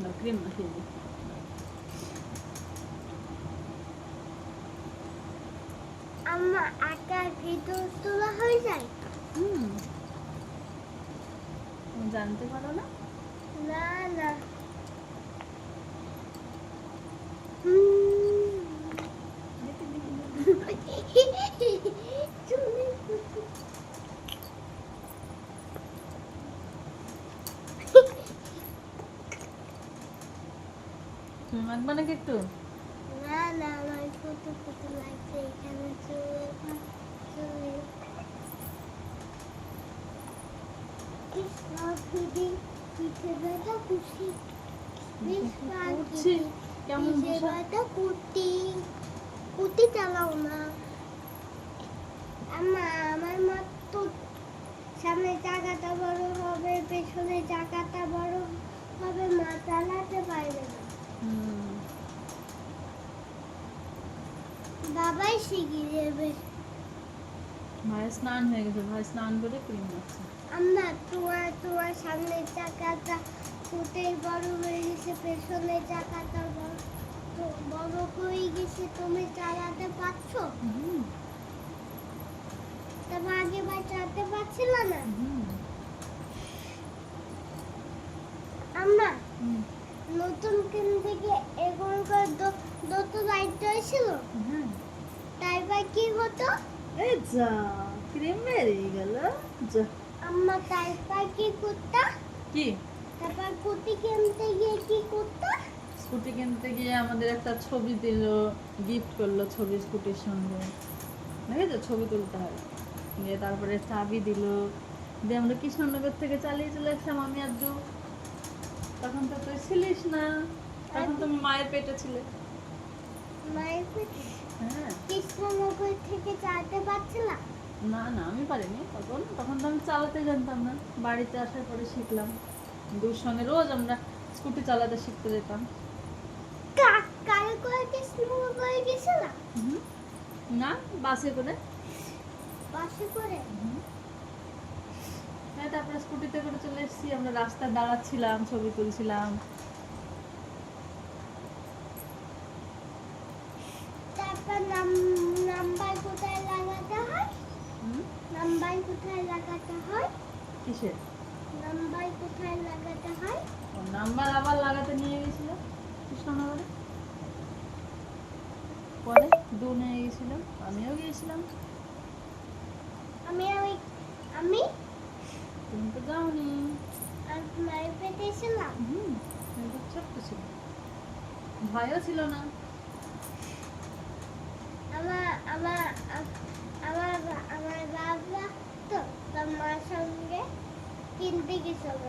না ক্রিম মাখিয়ে দিই। আম্মা আটার ভিতর তোলা হয়ে যায়? হুম, তুমি জানতে পারো না? না না। হুম। দেখি দেখি দেখি। তুমি তুমি মাখবা নাকি একটু? না না, আমার কত কত লাগছে এখানে চলে চলে। কৃষ্ণ ফিদি পিঠে ব্যথা খুশি করছি কেমন পিঠে বসা? ব্যথা কুটি কুটি চালাও না। আমার মা তো সামনে জায়গাটা বড় হবে, পেছনে জায়গাটা বড় হবে, মা চালাতে পারবে না। হুম, বাবাই শিখিয়ে দেবে। ভাই স্নান হয়ে গেছে, ভাই স্নান করে ক্রিম মাখছে। আমরা তোমার সামনের চাকাটা ফুটেই বড় হয়ে গেছে, পেছনের চাকাটা বড় হয়ে গেছে, তুমি চালাতে পারছো? হুম তবে আগে বার চালাতে পারছিল না। হুম আমরা হুম নতুন কিন থেকে এখনকার দত লাইট ছিল, হ্যাঁ, তারপর কি হতো? এই যা ক্রিম বেরিয়ে গেল। যা, আম্মা তারপর কি করতা? কি তারপর কুটি কিনতে গিয়ে কি করতা? স্কুটি কিনতে গিয়ে আমাদের একটা ছবি দিল, গিফট করলো ছবি স্কুটির সঙ্গে, দেখেছো ছবি তুলতে হয়, দিয়ে তারপরে চাবি দিল, দিয়ে আমরা কৃষ্ণনগর থেকে চালিয়ে চলে আসলাম আমি আর জু। তখন তো তুই ছিলিস না, তখন তুমি মায়ের পেটে ছিলে। মায়ের পেটে? হ্যাঁ, কৃষ্ণনগর থেকে চালাতে পারছিলাম? না না আমি পারিনি তখন, তখন তো আমি চালাতে জানতাম না, বাড়িতে আসার পরে শিখলাম। দুর সঙ্গে রোজ আমরা স্কুটি চালাতে শিখতে যেতাম। কারে করে কৃষ্ণনগর গেছিলাম? হুম, না বাসে করে। বাসে করে? হুম, হ্যাঁ, তারপরে স্কুটিতে করে চলে এসেছি, আমরা রাস্তায় দাঁড়াচ্ছিলাম, ছবি তুলছিলাম। তারপর নাম্বার কোথায় লাগাতে হয়? হুম, নাম্বার কোথায় লাগাতে হয়? কিসের? নাম্বার কোথায় লাগাতে হয়? ও, নাম্বার আবার লাগাতে নিয়ে গেছিল কৃষ্ণনগরে, পরে দু নিয়ে গেছিল, আমিও গিয়েছিলাম। আমি আমি আমি তুমি তো যাওনি। আর মায়ের পেটে ছিলাম। হুম, তুমি তো ছোট্ট ছিল, ভয়ও ছিল না। আমার আমার আমার আমার বাবা তো তার মার সঙ্গে কিনতে গেছিল